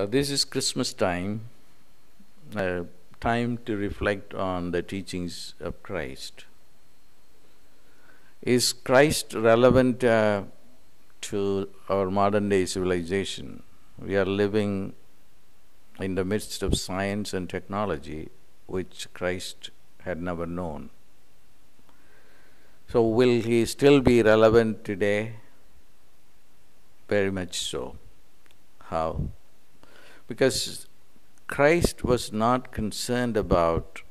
This is Christmas time, time to reflect on the teachings of Christ. Is Christ relevant to our modern day civilization? We are living in the midst of science and technology, which Christ had never known. So, will he still be relevant today? Very much so. How? Because Christ was not concerned about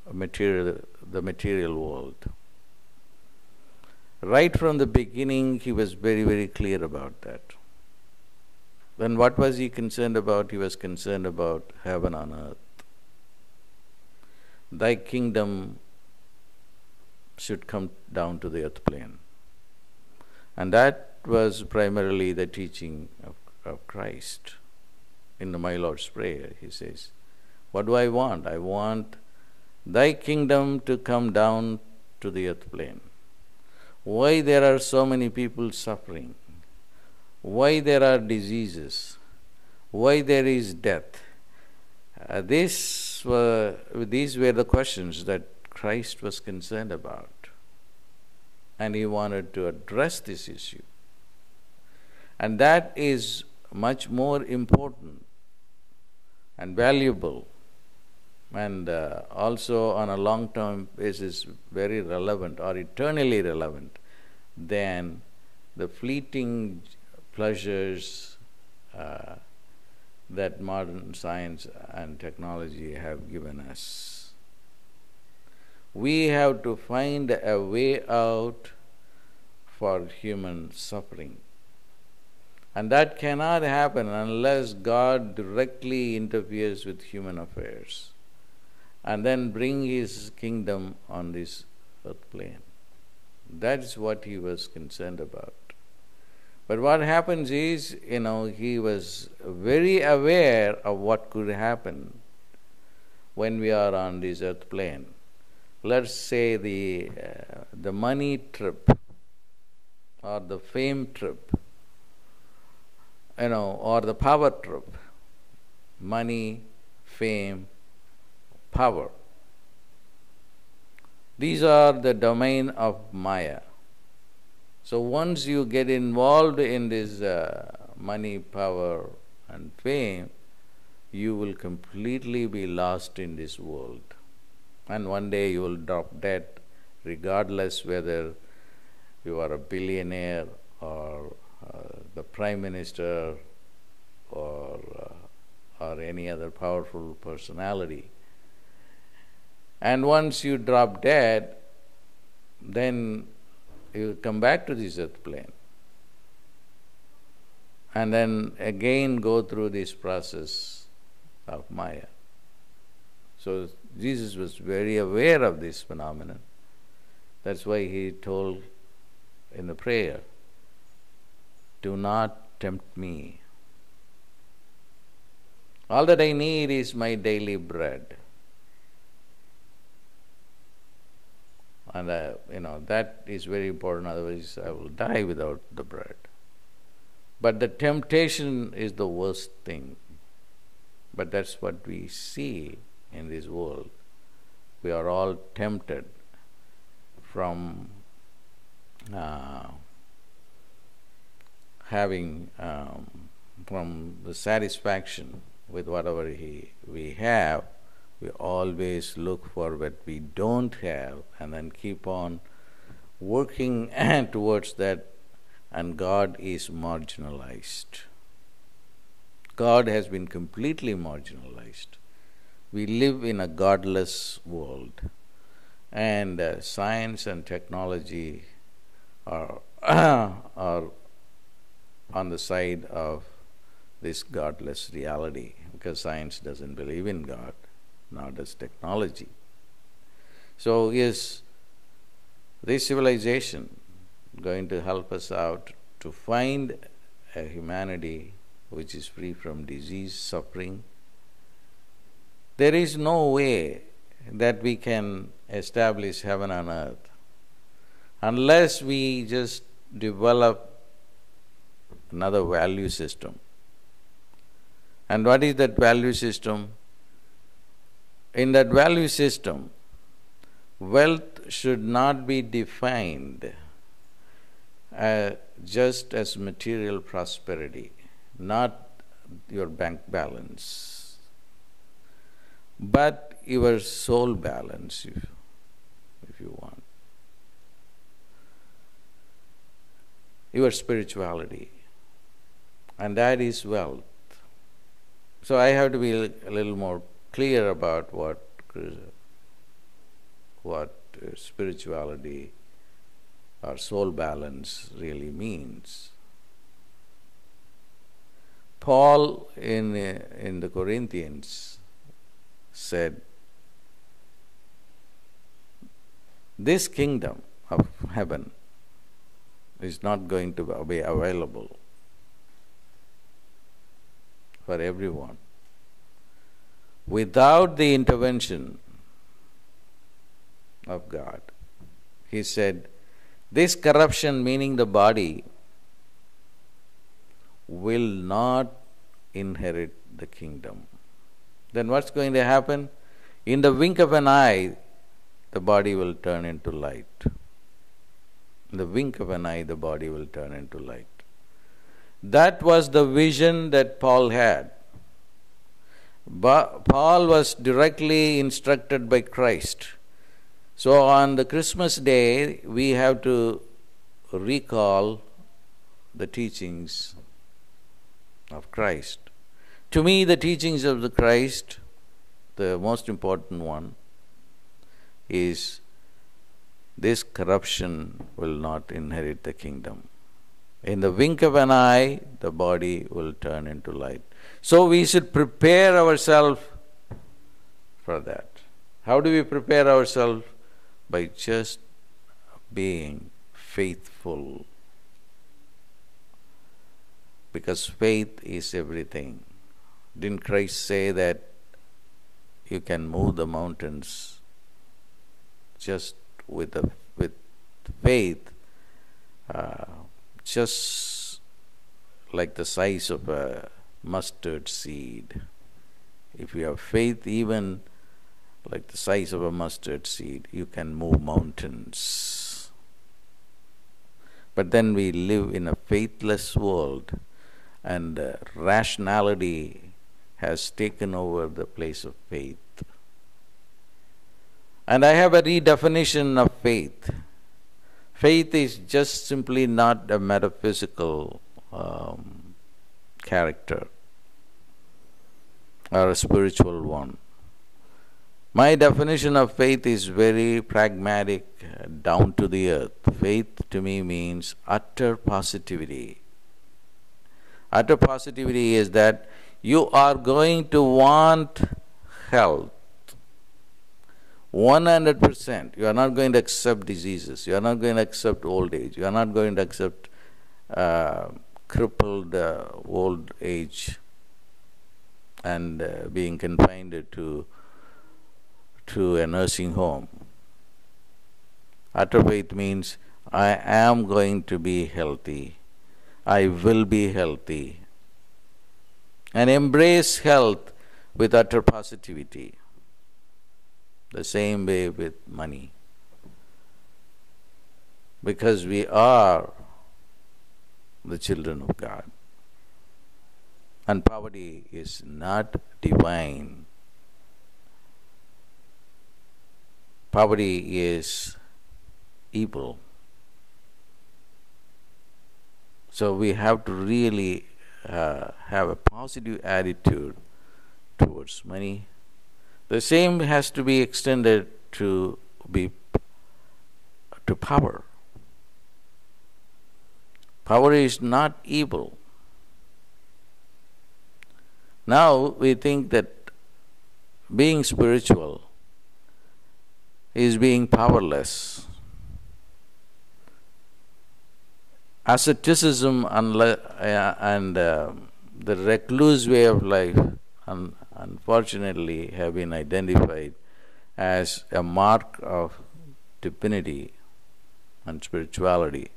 the material world. Right from the beginning, he was very, very clear about that. Then what was he concerned about? He was concerned about heaven on earth. Thy kingdom should come down to the earth plane. And that was primarily the teaching of Christ. In the My Lord's Prayer, he says, what do I want? I want thy kingdom to come down to the earth plane. Why there are so many people suffering? Why there are diseases? Why there is death? These were the questions that Christ was concerned about. And he wanted to address this issue. And that is much more important and valuable, and also on a long-term basis very relevant or eternally relevant than the fleeting pleasures that modern science and technology have given us. We have to find a way out for human suffering. And that cannot happen unless God directly interferes with human affairs and then bring His kingdom on this earth plane. That is what he was concerned about. But what happens is, he was very aware of what could happen when we are on this earth plane. Let's say the money trip or the fame trip, or the power trip. Money, fame, power. These are the domain of Maya. So once you get involved in this money, power, and fame, you will completely be lost in this world. And one day you will drop dead, regardless whether you are a billionaire or the Prime Minister or any other powerful personality. And once you drop dead, then you come back to this earth plane. And then again go through this process of Maya. So Jesus was very aware of this phenomenon. That's why he told in the prayer, do not tempt me. All that I need is my daily bread. And that is very important, otherwise I will die without the bread. But the temptation is the worst thing. But that's what we see in this world. We are all tempted from having from the satisfaction with whatever we have. We always look for what we don't have and then keep on working towards that, and God is marginalized. God has been completely marginalized. We live in a godless world, and science and technology are on the side of this godless reality, because science doesn't believe in God, nor does technology. So is this civilization going to help us out to find a humanity which is free from disease, suffering? There is no way that we can establish heaven on earth unless we just develop another value system. And what is that value system? In that value system, wealth should not be defined just as material prosperity, not your bank balance, but your soul balance, if you want. Your spirituality. And that is wealth. So I have to be a little more clear about what spirituality or soul balance really means. Paul in the Corinthians said, this kingdom of heaven is not going to be available for everyone without the intervention of God. He said, this corruption, meaning the body, will not inherit the kingdom. Then what's going to happen? In the wink of an eye, the body will turn into light. In the wink of an eye, the body will turn into light. That was the vision that Paul had. Paul was directly instructed by Christ. So on the Christmas day, we have to recall the teachings of Christ. To me, the teachings of the Christ, the most important one, is this corruption will not inherit the kingdom. In the wink of an eye, the body will turn into light. So we should prepare ourselves for that. How do we prepare ourselves? By just being faithful. Because faith is everything. Didn't Christ say that you can move the mountains just with faith, just like the size of a mustard seed? If you have faith even like the size of a mustard seed, you can move mountains. But then we live in a faithless world, and rationality has taken over the place of faith. And I have a redefinition of faith. Faith is just simply not a metaphysical character or a spiritual one. My definition of faith is very pragmatic, down to the earth. Faith to me means utter positivity. Utter positivity is that you are going to want health 100%. You are not going to accept diseases. You are not going to accept old age. You are not going to accept crippled old age and being confined to a nursing home. Utter faith means I am going to be healthy. I will be healthy. And embrace health with utter positivity. The same way with money. Because we are the children of God. And poverty is not divine. Poverty is evil. So we have to really have a positive attitude towards money. The same has to be extended to power. Power is not evil. Now we think that being spiritual is being powerless. Asceticism and the recluse way of life unfortunately have been identified as a mark of divinity and spirituality.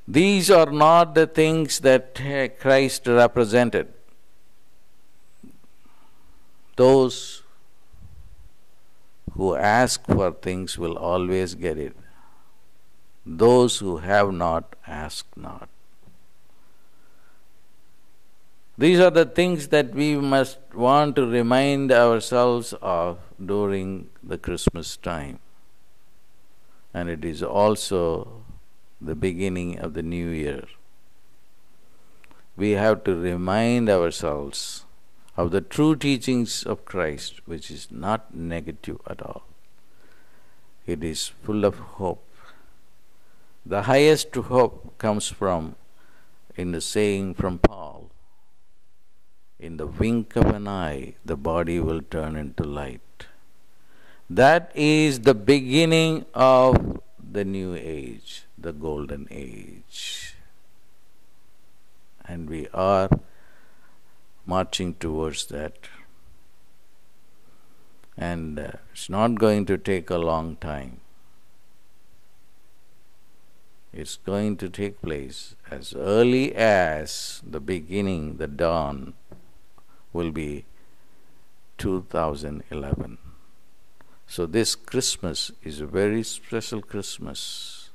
These are not the things that Christ represented. Those who ask for things will always get it. Those who have not ask not. These are the things that we must want to remind ourselves of during the Christmas time. And it is also the beginning of the new year. We have to remind ourselves of the true teachings of Christ, which is not negative at all. It is full of hope. The highest hope comes from, in the saying from Paul, in the wink of an eye, the body will turn into light. That is the beginning of the new age, the golden age. And we are marching towards that. And it's not going to take a long time. It's going to take place as early as the beginning, the dawn, will be 2011. So this Christmas is a very special Christmas.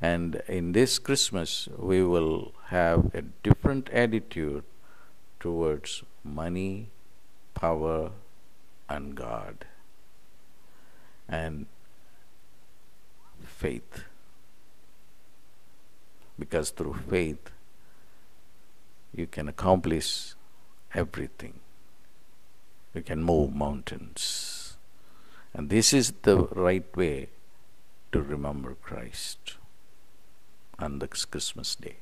And in this Christmas, we will have a different attitude towards money, power, and God, and faith. Because through faith, you can accomplish everything. You can move mountains. And this is the right way to remember Christ on this Christmas day.